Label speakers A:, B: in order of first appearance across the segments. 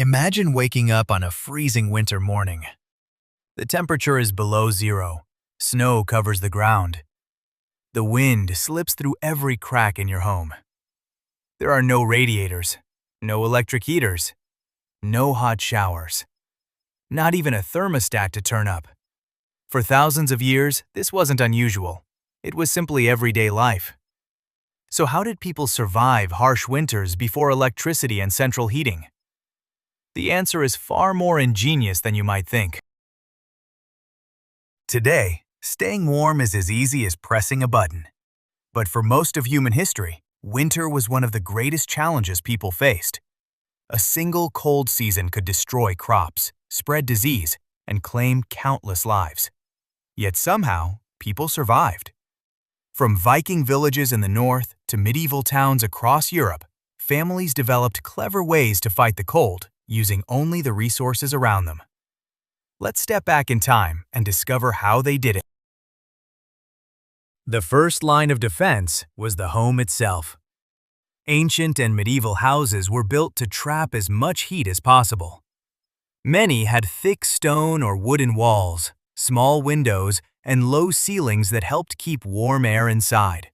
A: Imagine waking up on a freezing winter morning. The temperature is below zero. Snow covers the ground. The wind slips through every crack in your home. There are no radiators, no electric heaters, no hot showers, not even a thermostat to turn up. For thousands of years, this wasn't unusual. It was simply everyday life. So how did people survive harsh winters before electricity and central heating? The answer is far more ingenious than you might think. Today, staying warm is as easy as pressing a button. But for most of human history, winter was one of the greatest challenges people faced. A single cold season could destroy crops, spread disease, and claim countless lives. Yet somehow, people survived. From Viking villages in the north to medieval towns across Europe, families developed clever ways to fight the cold, using only the resources around them. Let's step back in time and discover how they did it. The first line of defense was the home itself. Ancient and medieval houses were built to trap as much heat as possible. Many had thick stone or wooden walls, small windows, and low ceilings that helped keep warm air inside.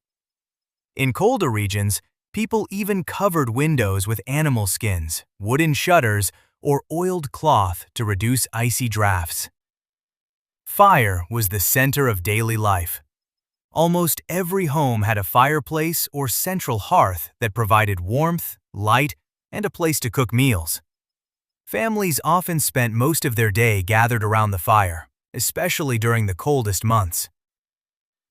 A: In colder regions, people even covered windows with animal skins, wooden shutters, or oiled cloth to reduce icy drafts. Fire was the center of daily life. Almost every home had a fireplace or central hearth that provided warmth, light, and a place to cook meals. Families often spent most of their day gathered around the fire, especially during the coldest months.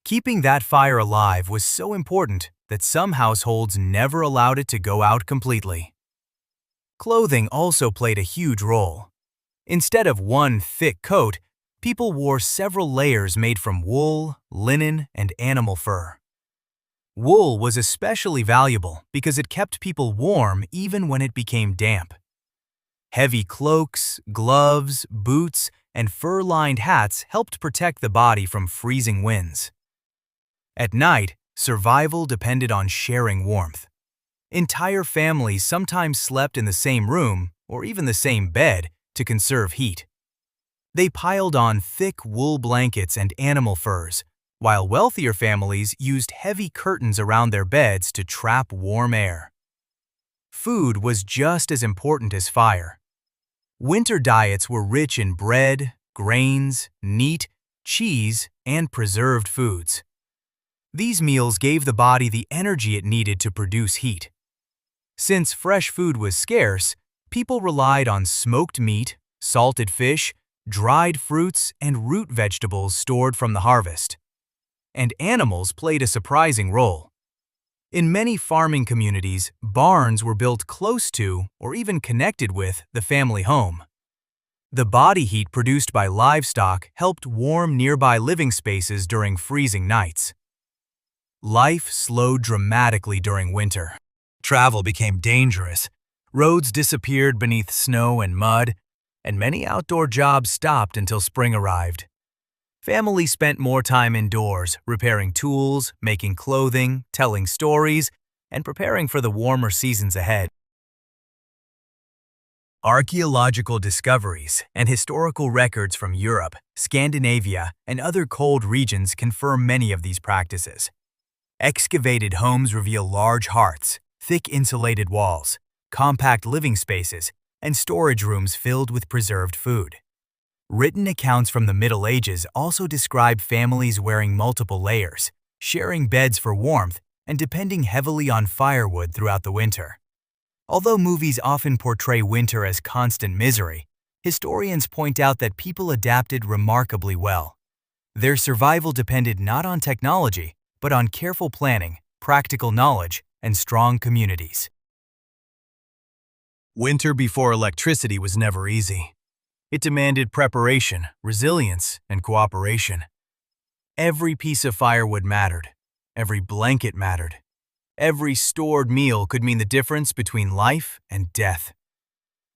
A: Keeping that fire alive was so important that some households never allowed it to go out completely. Clothing also played a huge role. Instead of one thick coat, people wore several layers made from wool, linen, and animal fur. Wool was especially valuable because it kept people warm even when it became damp. Heavy cloaks, gloves, boots, and fur-lined hats helped protect the body from freezing winds. At night, survival depended on sharing warmth. Entire families sometimes slept in the same room or even the same bed to conserve heat. They piled on thick wool blankets and animal furs, while wealthier families used heavy curtains around their beds to trap warm air. Food was just as important as fire. Winter diets were rich in bread, grains, meat, cheese, and preserved foods. These meals gave the body the energy it needed to produce heat. Since fresh food was scarce, people relied on smoked meat, salted fish, dried fruits, and root vegetables stored from the harvest. And animals played a surprising role. In many farming communities, barns were built close to or even connected with the family home. The body heat produced by livestock helped warm nearby living spaces during freezing nights. Life slowed dramatically during winter. Travel became dangerous. Roads disappeared beneath snow and mud, and many outdoor jobs stopped until spring arrived. Families spent more time indoors, repairing tools, making clothing, telling stories, and preparing for the warmer seasons ahead. Archaeological discoveries and historical records from Europe, Scandinavia, and other cold regions confirm many of these practices. Excavated homes reveal large hearths, thick insulated walls, compact living spaces, and storage rooms filled with preserved food. Written accounts from the Middle Ages also describe families wearing multiple layers, sharing beds for warmth, and depending heavily on firewood throughout the winter. Although movies often portray winter as constant misery, historians point out that people adapted remarkably well. Their survival depended not on technology, but on careful planning, practical knowledge, and strong communities. Winter before electricity was never easy. It demanded preparation, resilience, and cooperation. Every piece of firewood mattered. Every blanket mattered. Every stored meal could mean the difference between life and death.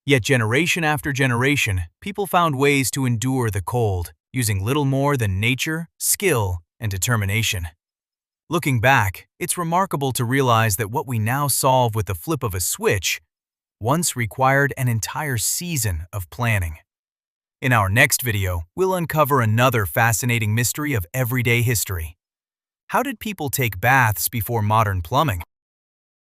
A: Yet generation after generation, people found ways to endure the cold, using little more than nature, skill, and determination. Looking back, it's remarkable to realize that what we now solve with the flip of a switch once required an entire season of planning. In our next video, we'll uncover another fascinating mystery of everyday history. How did people take baths before modern plumbing?